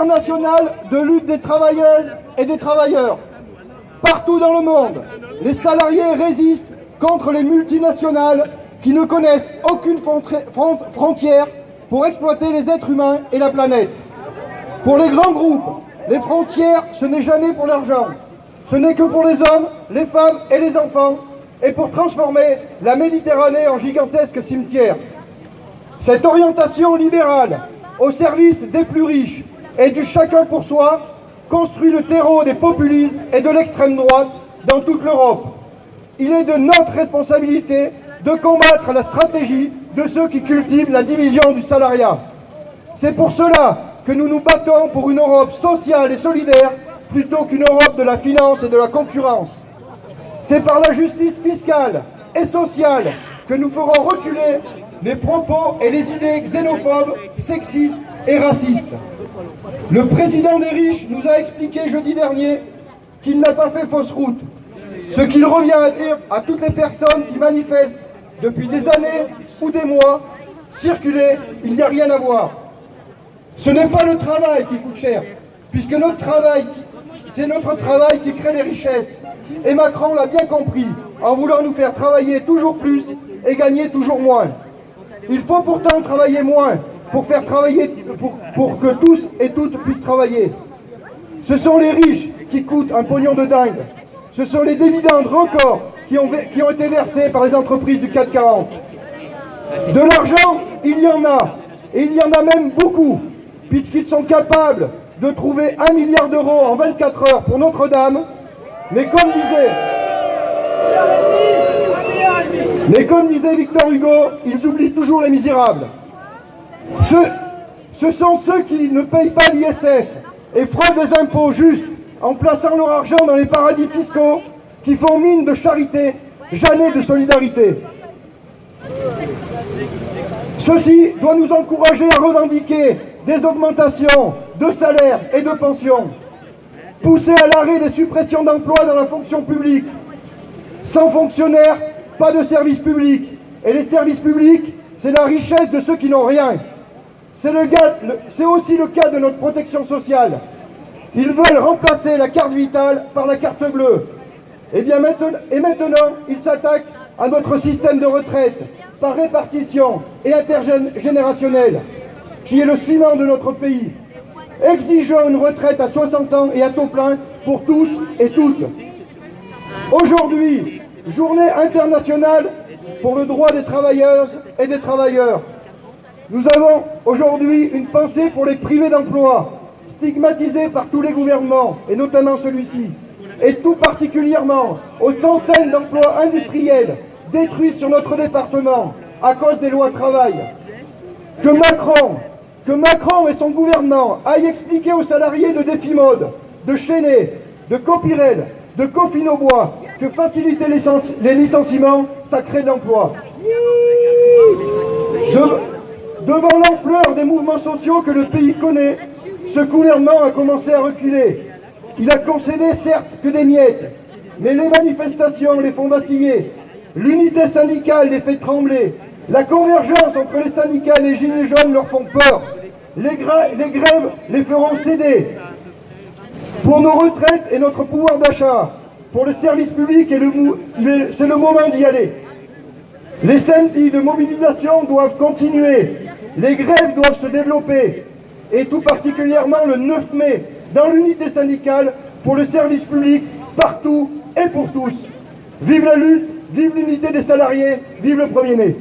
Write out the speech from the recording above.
internationale de lutte des travailleuses et des travailleurs. Partout dans le monde, les salariés résistent contre les multinationales qui ne connaissent aucune frontière pour exploiter les êtres humains et la planète. Pour les grands groupes, les frontières, ce n'est jamais pour l'argent. Ce n'est que pour les hommes, les femmes et les enfants, et pour transformer la Méditerranée en gigantesque cimetière. Cette orientation libérale au service des plus riches et du chacun pour soi construit le terreau des populismes et de l'extrême droite dans toute l'Europe. Il est de notre responsabilité de combattre la stratégie de ceux qui cultivent la division du salariat. C'est pour cela que nous nous battons pour une Europe sociale et solidaire plutôt qu'une Europe de la finance et de la concurrence. C'est par la justice fiscale et sociale que nous ferons reculer les propos et les idées xénophobes, sexistes et racistes. Le président des riches nous a expliqué jeudi dernier qu'il n'a pas fait fausse route. Ce qu'il revient à dire à toutes les personnes qui manifestent depuis des années ou des mois, circuler, il n'y a rien à voir. Ce n'est pas le travail qui coûte cher, puisque c'est notre travail qui crée les richesses. Et Macron l'a bien compris, en voulant nous faire travailler toujours plus et gagner toujours moins. Il faut pourtant travailler moins pour que tous et toutes puissent travailler. Ce sont les riches qui coûtent un pognon de dingue. Ce sont les dividendes records qui ont été versés par les entreprises du CAC 40. De l'argent, il y en a, et il y en a même beaucoup, puisqu'ils sont capables de trouver 1 milliard d'euros en 24 heures pour Notre-Dame, mais comme disait Victor Hugo, ils oublient toujours les misérables. Ce sont ceux qui ne payent pas l'ISF et fraudent les impôts justes en plaçant leur argent dans les paradis fiscaux qui font mine de charité, jamais de solidarité. Ceci doit nous encourager à revendiquer des augmentations de salaires et de pensions, pousser à l'arrêt des suppressions d'emplois dans la fonction publique. Sans fonctionnaires, pas de services publics. Et les services publics, c'est la richesse de ceux qui n'ont rien. C'est aussi le cas de notre protection sociale. Ils veulent remplacer la carte vitale par la carte bleue. Et maintenant, ils s'attaquent à notre système de retraite par répartition et intergénérationnel, qui est le ciment de notre pays. Exigeons une retraite à 60 ans et à taux plein pour tous et toutes. Aujourd'hui, journée internationale pour le droit des travailleuses et des travailleurs. Nous avons aujourd'hui une pensée pour les privés d'emploi, stigmatisés par tous les gouvernements, et notamment celui-ci, et tout particulièrement aux centaines d'emplois industriels détruits sur notre département à cause des lois travail. Que Macron et son gouvernement aillent expliquer aux salariés de Défimode, de Chénet, de Copirel, de Cofinobois que faciliter les licenciements, ça crée de l'emploi. Devant l'ampleur des mouvements sociaux que le pays connaît, ce gouvernement a commencé à reculer. Il a concédé certes que des miettes, mais les manifestations les font vaciller. L'unité syndicale les fait trembler. La convergence entre les syndicats et les gilets jaunes leur font peur. Les grèves les feront céder. Pour nos retraites et notre pouvoir d'achat, pour le service public, c'est le moment d'y aller. Les samedis de mobilisation doivent continuer. Les grèves doivent se développer. Et tout particulièrement le 9 mai, dans l'unité syndicale, pour le service public, partout et pour tous. Vive la lutte, vive l'unité des salariés, vive le 1er mai.